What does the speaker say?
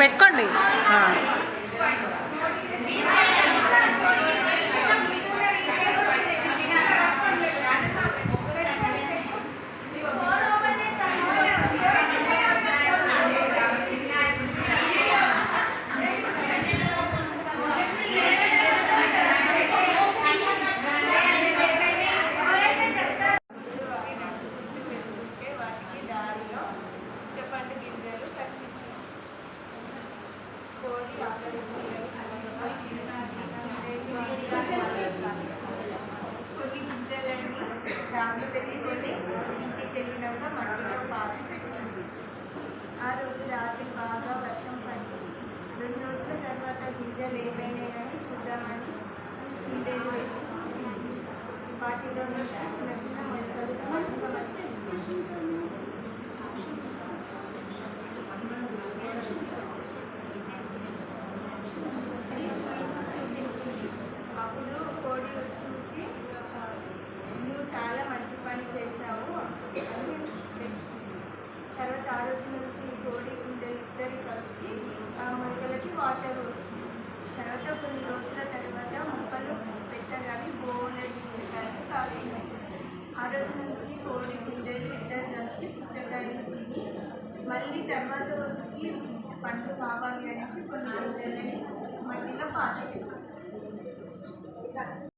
పెట్టుకోండి. చెప్పండి గింజలు కనిపించి కోడి కొన్ని గింజలని రాజు పెట్టుకొని ఇంటికి వెళ్ళినాక మట్టిలో పాతి పెట్టింది. ఆ రోజు రాత్రి బాగా వర్షం పడింది. 2 రోజుల తర్వాత గింజలు ఏమైనాయని చూద్దామని గింజలు వెళ్ళి చూసింది. వాటిలో నుంచి చిన్న చిన్న మొలకలు చూపించింది. అప్పుడు కోడి చూసి నువ్వు చాలా మంచి పని చేశావు అని తెచ్చుకుంది. తర్వాత ఆ రోజు నుంచి కోడి కుందేలు ఇద్దరు కలిసి ఆ మొలకలకి వాటర్ వస్తుంది. తర్వాత కొన్ని రోజుల తర్వాత మొక్కలు పెట్టగానే బోలెడు పుచ్చకాయలు కాసినాయి. ఆ రోజు నుంచి కోడి కుందేలు ఇద్దరు కలిసి పుచ్చకాయలు తిని మళ్ళీ తర్వాత రోజుకి పండు కావాలి అనేసి కొన్ని గింజలని మట్టిలో పాతి